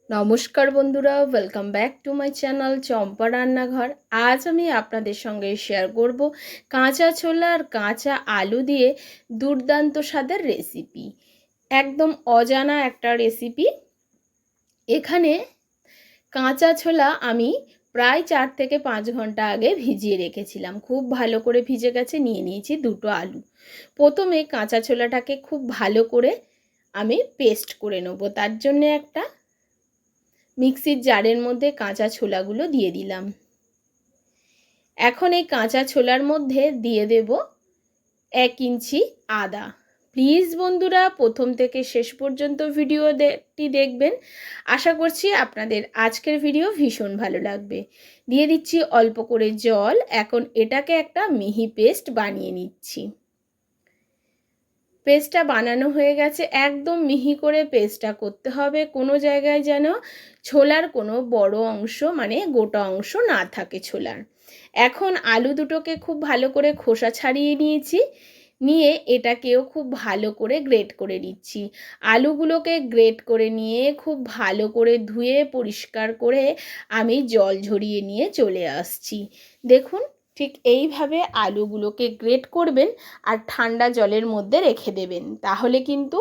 নমস্কার বন্ধুরা, welcome back to my channel Champa Rannaghar. আজ আমি আপনাদের সঙ্গে শেয়ার করব কাঁচা ছোলা আর কাঁচা আলু দিয়ে দুর্দান্ত স্বাদের রেসিপি। একদম অজানা একটা রেসিপি। এখানে কাঁচা ছোলা আমি প্রায় 4 থেকে 5 ঘন্টা আগে ভিজিয়ে রেখেছিলাম। খুব ভালো করে ভিজে গেছে। নিয়ে নিয়েছি দুটো আলু। প্রথমে কাঁচা ছোলাটাকে খুব ভালো করে আমি পেস্ট করে নেব। তার জন্য একটা মিক্সির জারের মধ্যে কাঁচা ছোলাগুলো দিয়ে দিলাম। এখন এই কাঁচা ছোলার মধ্যে দিয়ে দেব 1 ইঞ্চি আদা। প্লিজ বন্ধুরা প্রথম থেকে শেষ পর্যন্ত ভিডিওটি দেখবেন। আশা করছি আপনাদের আজকের ভিডিও ভীষণ ভালো লাগবে। দিয়ে দিচ্ছি অল্প করে জল। এখন এটাকে একটা মিহি পেস্ট বানিয়ে নিচ্ছি। পেস্টটা বানানো হয়ে গেছে। একদম মিহি করে পেস্টটা করতে হবে। কোনো জায়গায় যেন ছোলার কোনো বড় অংশ মানে গোটা অংশ না থাকে ছোলার। এখন আলু দুটোকে খুব ভালো করে খোসা ছাড়িয়ে নিয়েছি। নিয়ে এটাকেও খুব ভালো করে গ্রেট করে নিচ্ছি। আলুগুলোকে গ্রেট করে নিয়ে খুব ভালো করে ধুয়ে পরিষ্কার করে আমি জল ঝরিয়ে নিয়ে চলে আসছি। দেখুন, ঠিক এইভাবে আলুগুলোকে গ্রেট করবেন আর ঠান্ডা জলের মধ্যে রেখে দেবেন। তাহলে কিন্তু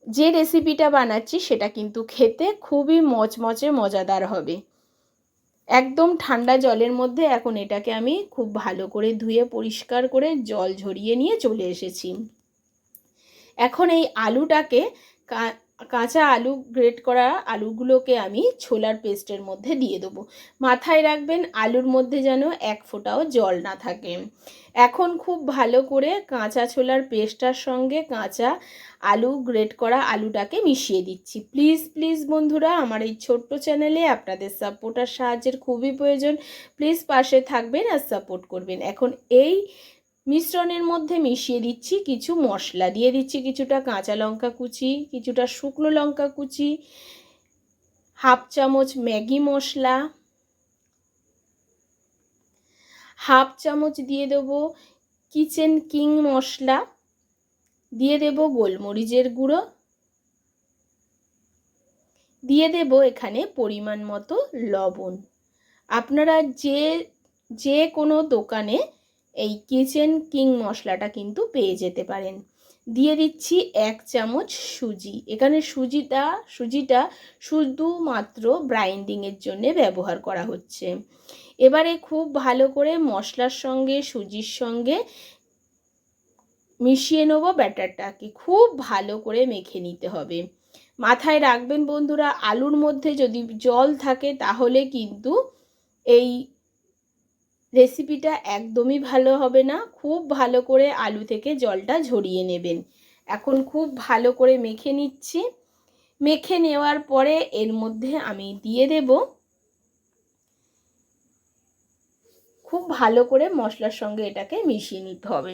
যে রেসিপিটা বানাচ্ছি সেটা কিন্তু খেতে খুবই মচমচে মজাদার হবে। একদম ঠান্ডা জলের মধ্যে এখন এটাকে আমি খুব ভালো করে ধুয়ে পরিষ্কার করে জল ঝরিয়ে নিয়ে চলে এসেছি। এখন এই আলুটাকে কাঁচা আলু গ্রেট করা আলুগুলোকে আমি ছোলার পেস্টের মধ্যে দিয়ে দেবো। মাথায় রাখবেন আলুর মধ্যে যেন এক ফোঁটাও জল না থাকে। এখন খুব ভালো করে কাঁচা ছোলার পেস্টটার সঙ্গে কাঁচা আলু গ্রেট করা আলুটাকে মিশিয়ে দিচ্ছি। প্লিজ প্লিজ বন্ধুরা, আমার এই ছোট্ট চ্যানেলে আপনাদের সাপোর্ট আর সাহায্যের খুবই প্রয়োজন। প্লিজ পাশে থাকবেন আর সাপোর্ট করবেন। এখন এই মিশ্রণের মধ্যে মিশিয়ে দিচ্ছি কিছু মশলা। দিয়ে দিচ্ছি কিছুটা কাঁচা লঙ্কা কুচি, কিছুটা শুকনো লঙ্কা কুচি, হাফ চামচ ম্যাগি মশলা, হাফ চামচ দিয়ে দেবো কিচেন কিং মশলা, দিয়ে দেব গোলমরিচের গুঁড়ো, দিয়ে দেব এখানে পরিমাণ মতো লবণ। আপনারা যে কোনো দোকানে এই কিচেন কিং মশলাটা কিন্তু পেয়ে যেতে পারেন। দিয়ে দিচ্ছি 1 চামচ সুজি। এখানে সুজিটা শুধুমাত্র গ্রাইন্ডিংয়ের জন্য ব্যবহার করা হচ্ছে। এবারে খুব ভালো করে মশলার সঙ্গে সুজির সঙ্গে মিশিয়ে নেব। ব্যাটারটাকে খুব ভালো করে মেখে নিতে হবে। মাথায় রাখবেন বন্ধুরা, আলুর মধ্যে যদি জল থাকে তাহলে কিন্তু এই রেসিপিটা একদমই ভালো হবে না। খুব ভালো করে আলু থেকে জলটা ঝরিয়ে নেবেন। এখন খুব ভালো করে মেখে নিচ্ছি। মেখে নেওয়ার পরে এর মধ্যে আমি দিয়ে দেব, খুব ভালো করে মশলার সঙ্গে এটাকে মিশিয়ে নিতে হবে।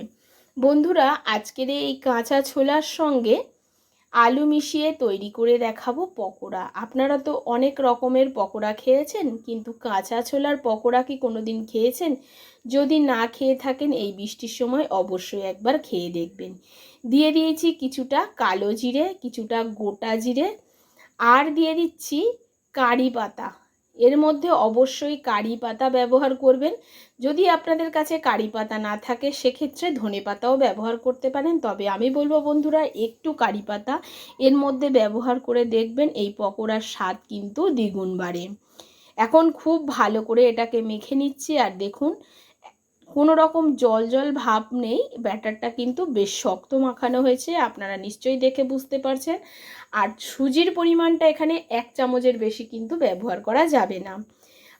বন্ধুরা, আজকের এই কাঁচা ছোলার সঙ্গে আলু মিশিয়ে তৈরি করে দেখাবো পকোড়া। আপনারা তো অনেক রকমের পকোড়া খেয়েছেন, কিন্তু কাঁচা ছোলার পকোড়া কি কোনোদিন খেয়েছেন? যদি না খেয়ে থাকেন এই বৃষ্টির সময় অবশ্যই একবার খেয়ে দেখবেন। দিয়ে দিয়েছি কিছুটা কালো জিরে, কিছুটা গোটা জিরে, আর দিয়ে দিচ্ছি কারি পাতা। এর মধ্যে অবশ্যই কারি পাতা ব্যবহার করবেন। যদি আপনাদের কাছে কারি পাতা না থাকে সেক্ষেত্রে ধনে পাতাও ব্যবহার করতে পারেন। তবে আমি বলবো বন্ধুরা, একটু কারি পাতা এর মধ্যে ব্যবহার করে দেখবেন, এই পকোড়ার স্বাদ কিন্তু দ্বিগুণ বাড়ে। এখন খুব ভালো করে এটাকে মেখে নিচ্ছি। আর দেখুন, কোনো রকম জল জল ভাব নেই। ব্যাটারটা কিন্তু বেশ শক্ত মাখানো হয়েছে, আপনারা নিশ্চয়ই দেখে বুঝতে পারছেন। আর সুজির পরিমাণটা এখানে 1 চামচের বেশি কিন্তু ব্যবহার করা যাবে না।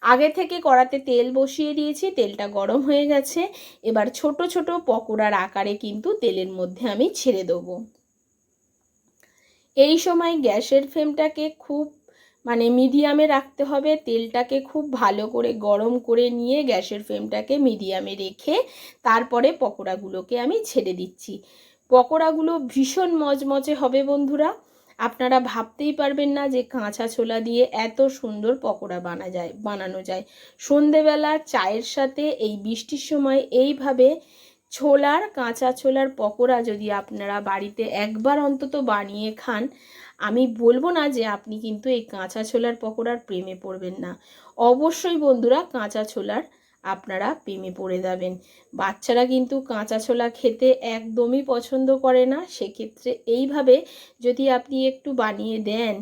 আগে থেকে কড়াতে তেল বসিয়ে দিয়েছি, তেলটা গরম হয়ে গেছে। এবার ছোট ছোট পকোড়ার আকারে কিন্তু তেলের মধ্যে আমি ছেড়ে দেবো। এই সময় গ্যাসের ফ্লেমটাকে খুব মিডিয়ামে রাখতে হবে। তেলটাকে খুব ভালো করে গরম করে নিয়ে গ্যাসের ফ্লেমটাকে মিডিয়ামে রেখে তারপরে পকোড়াগুলোকে আমি ছেড়ে দিচ্ছি। পকোড়াগুলো ভীষণ মচমচে হবে বন্ধুরা। আপনারা ভাবতেই পারবেন না যে কাঁচা ছোলা দিয়ে এত সুন্দর পকোড়া বানানো যায়। সন্ধেবেলা চায়ের সাথে এই বৃষ্টির সময় এইভাবে কাঁচা ছোলার পকোড়া যদি আপনারা বাড়িতে একবার অন্তত বানিয়ে খান, আমি বলবো না যে আপনি কিন্তু এই কাঁচা ছোলার পকোড়ার প্রেমে পড়বেন না। অবশ্যই বন্ধুরা কাঁচা ছোলার আপনারা প্রেমে পড়ে যাবেন। বাচ্চারা কিন্তু কাঁচা ছোলা খেতে একদমই পছন্দ করে না। সেক্ষেত্রে এইভাবে যদি আপনি একটু বানিয়ে দেন,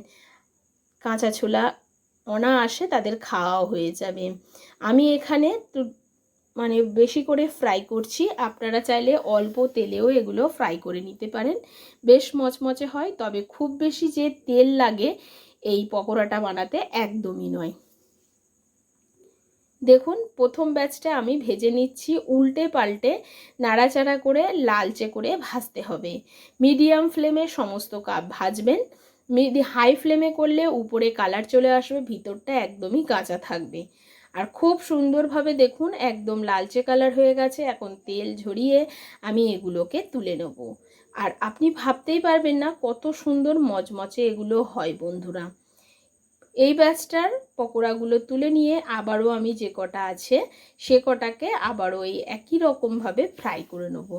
কাঁচা ছোলা অনায়াসে তাদের খাওয়াও হয়ে যাবে। আমি এখানে মানে বেশি করে ফ্রাই করছি, আপনারা চাইলে অল্প তেলেও এগুলো ফ্রাই করে নিতে পারেন, বেশ মচমচে হয়। তবে খুব বেশি যে তেল লাগে এই পকোড়াটা বানাতে একদমই নয়। দেখুন প্রথম ব্যাচটা আমি ভেজে নিচ্ছি, উল্টে পাল্টে নাড়াচাড়া করে লালচে করে ভাজতে হবে। মিডিয়াম ফ্লেমে সমস্ত কাপ ভাজবেন। হাই ফ্লেমে করলে উপরে কালার চলে আসবে, ভিতরটা একদমই কাঁচা থাকবে। আর খুব সুন্দরভাবে দেখুন একদম লালচে কালার হয়ে গেছে। এখন তেল ঝরিয়ে আমি এগুলোকে তুলে নেব। আর আপনি ভাবতেই পারবেন না কত সুন্দর মচমচে এগুলো হয় বন্ধুরা। এই ব্যাচটার পকোড়াগুলো তুলে নিয়ে আবারও আমি যে কটা আছে সে কটাকে আবারও এই একই রকমভাবে ফ্রাই করে নেব।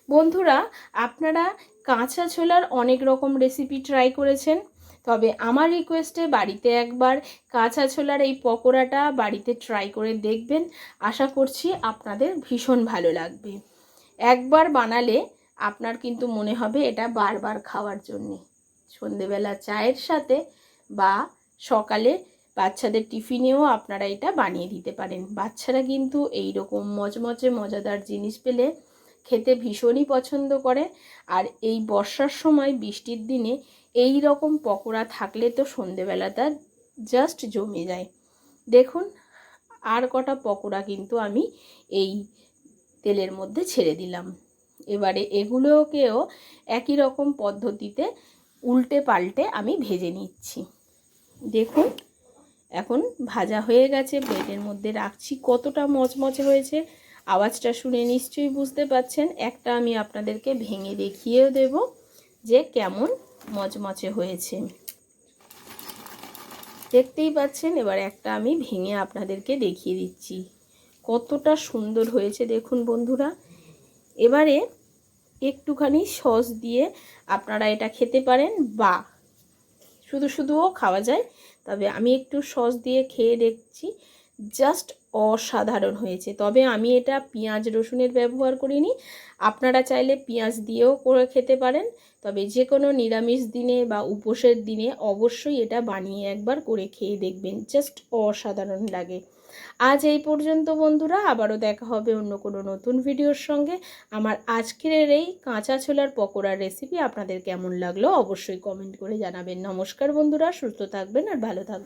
বন্ধুরা আপনারা কাঁচা ছোলার অনেক রকম রেসিপি ট্রাই করেছেন, তবে আমার রিকোয়েস্টে বাড়িতে একবার কাঁচা ছোলার এই পকোড়াটা বাড়িতে ট্রাই করে দেখবেন। আশা করছি আপনাদের ভীষণ ভালো লাগবে। একবার বানালে আপনার কিন্তু মনে হবে এটা বারবার খাওয়ার জন্যে। সন্ধেবেলা চায়ের সাথে বা সকালে বাচ্চাদের টিফিনেও আপনারা এটা বানিয়ে দিতে পারেন। বাচ্চারা কিন্তু এই রকম মচমচে মজাদার জিনিস পেলে খেতে ভীষণই পছন্দ করে। আর এই বর্ষার সময় বৃষ্টির দিনে এই রকম পকোড়া থাকলে তো সন্ধেবেলাটা জাস্ট জমে যায়। দেখুন আর কটা পকোড়া কিন্তু আমি এই তেলের মধ্যে ছেড়ে দিলাম। এবারে এগুলোকেও একই রকম পদ্ধতিতে উল্টে পাল্টে আমি ভেজে নিচ্ছি। দেখুন এখন ভাজা হয়ে গেছে, প্লেটের মধ্যে রাখছি। কতটা মচমচে হয়েছে আওয়াজটা শুনে নিশ্চয়ই বুঝতে পাচ্ছেন। একটা আমি আপনাদেরকে ভেঙে দেখিয়েও দেব যে কেমন মচমচে হয়েছে, দেখতেই পাচ্ছেন। এবার একটা আমি ভেঙে আপনাদেরকে দেখিয়ে দিচ্ছি কতটা সুন্দর হয়েছে দেখুন বন্ধুরা। এবারে একটুখানি সস দিয়ে আপনারা এটা খেতে পারেন বা শুধু শুধুও খাওয়া যায়, তবে আমি একটু সস দিয়ে খেয়ে দেখছি, জাস্ট অসাধারণ হয়েছে। তবে আমি এটা পেঁয়াজ রসুনের ব্যবহার করিনি, আপনারা চাইলে পেঁয়াজ দিয়েও করে খেতে পারেন। তবে যে কোনো নিরামিষ দিনে বা উপোসের দিনে অবশ্যই এটা বানিয়ে একবার করে খেয়ে দেখবেন, জাস্ট অসাধারণ লাগে। আজ এই পর্যন্ত বন্ধুরা, আবারও দেখা হবে অন্য কোনো নতুন ভিডিওর সঙ্গে। আমার আজকের এই কাঁচা ছোলার পকোড়ার রেসিপি আপনাদের কেমন লাগলো অবশ্যই কমেন্ট করে জানাবেন। নমস্কার বন্ধুরা, সুস্থ থাকবেন আর ভালো থাকবেন।